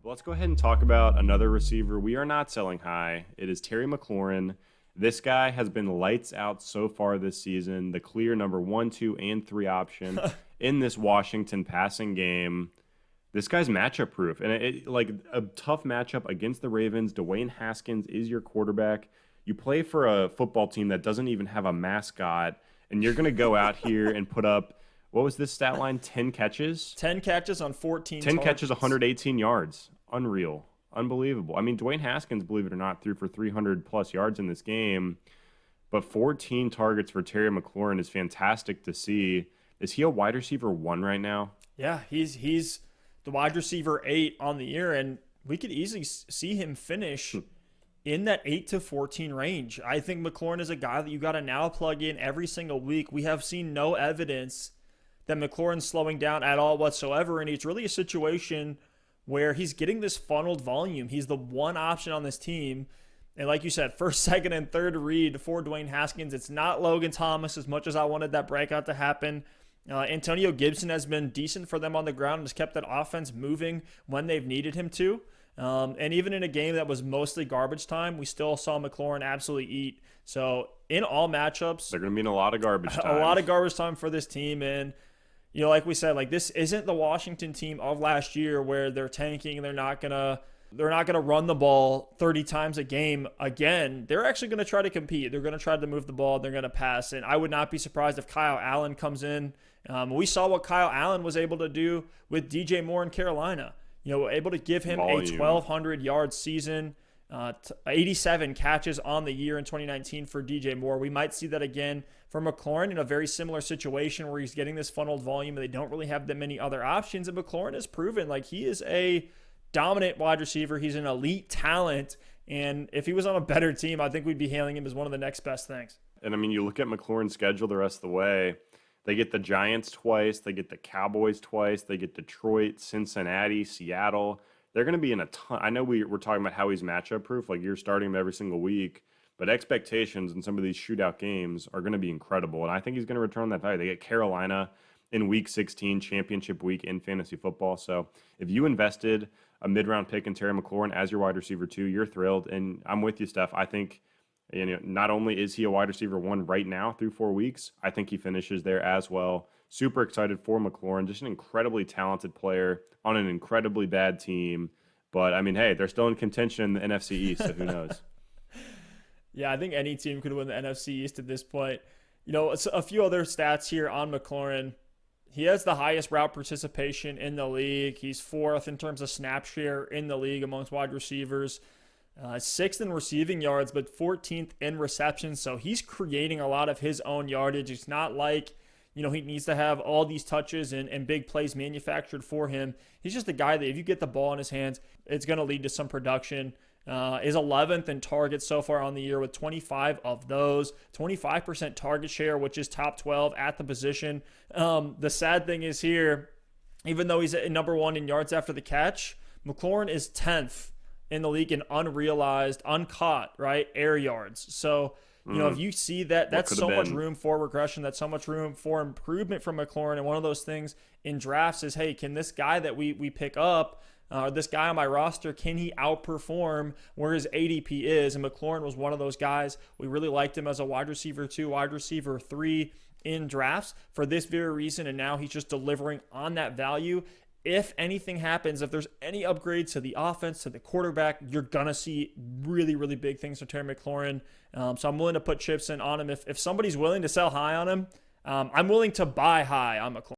Well, let's go ahead and talk about another receiver we are not selling high. It is Terry McLaurin. This guy has been lights out so far this season, the clear number 1, 2, and 3 option in this Washington passing game. This guy's matchup proof, and like a tough matchup against the Ravens. Dwayne Haskins is your quarterback. You play for a football team that doesn't even have a mascot, and you're going to go out here and put up, what was this stat line? 10 catches? 10 catches on 14 10 targets. catches, 118 yards. Unreal. Unbelievable. I mean, Dwayne Haskins, believe it or not, threw for 300-plus yards in this game, but 14 targets for Terry McLaurin is fantastic to see. Is he a wide receiver 1 right now? Yeah, he's the wide receiver 8 on the year, and we could easily see him finish in that 8 to 14 range. I think McLaurin is a guy that you got to now plug in every single week. We have seen no evidence that McLaurin's slowing down at all whatsoever, and it's really a situation where he's getting this funneled volume. He's the one option on this team. And like you said, first, second, and third read for Dwayne Haskins. It's not Logan Thomas as much as I wanted that breakout to happen. Antonio Gibson has been decent for them on the ground and has kept that offense moving when they've needed him to. And even in a game that was mostly garbage time, we still saw McLaurin absolutely eat. So in all matchups, They're going to be in a lot of garbage time. A lot of garbage time for this team. And like we said, like this isn't the Washington team of last year where they're tanking and they're not gonna run the ball 30 times a game again. They're actually gonna try to compete. They're gonna try to move the ball. They're gonna pass. And I would not be surprised if Kyle Allen comes in. We saw what Kyle Allen was able to do with DJ Moore in Carolina. Able to give him Volume. a 1,200 yard season. 87 catches on the year in 2019 for DJ Moore. We might see that again for McLaurin in a very similar situation where he's getting this funneled volume and they don't really have that many other options. And McLaurin has proven like he is a dominant wide receiver. He's an elite talent. And if he was on a better team, I think we'd be hailing him as one of the next best things. And I mean, you look at McLaurin's schedule the rest of the way. They get the Giants twice. They get the Cowboys twice. They get Detroit, Cincinnati, Seattle. They're going to be in a ton. I know we're talking about how he's matchup proof, like you're starting him every single week, but expectations in some of these shootout games are going to be incredible. And I think he's going to return that value. They get Carolina in week 16, championship week in fantasy football. So if you invested a mid-round pick in Terry McLaurin as your wide receiver 2, you're thrilled. And I'm with you, Steph. I think not only is he a wide receiver 1 right now through 4 weeks, I think he finishes there as well. Super excited for McLaurin, just an incredibly talented player on an incredibly bad team. But, I mean, hey, they're still in contention in the NFC East, so who knows? Yeah, I think any team could win the NFC East at this point. A few other stats here on McLaurin. He has the highest route participation in the league. He's 4th in terms of snap share in the league amongst wide receivers. 6th in receiving yards, but 14th in receptions. So he's creating a lot of his own yardage. It's not like he needs to have all these touches and big plays manufactured for him. He's just a guy that if you get the ball in his hands, it's going to lead to some production. Is 11th in targets so far on the year with 25 of those. 25% target share, which is top 12 at the position. The sad thing is here, even though he's at number 1 in yards after the catch, McLaurin is 10th in the league in unrealized, uncaught, right, air yards. So, if you see that, that's so much room for regression. That's so much room for improvement from McLaurin. And one of those things in drafts is, hey, can this guy that we pick up, this guy on my roster, can he outperform where his ADP is? And McLaurin was one of those guys. We really liked him as a wide receiver 2, wide receiver 3 in drafts for this very reason. And now he's just delivering on that value. If anything happens, if there's any upgrades to the offense, to the quarterback, you're going to see really, really big things from Terry McLaurin. So I'm willing to put chips in on him. If somebody's willing to sell high on him, I'm willing to buy high on McLaurin.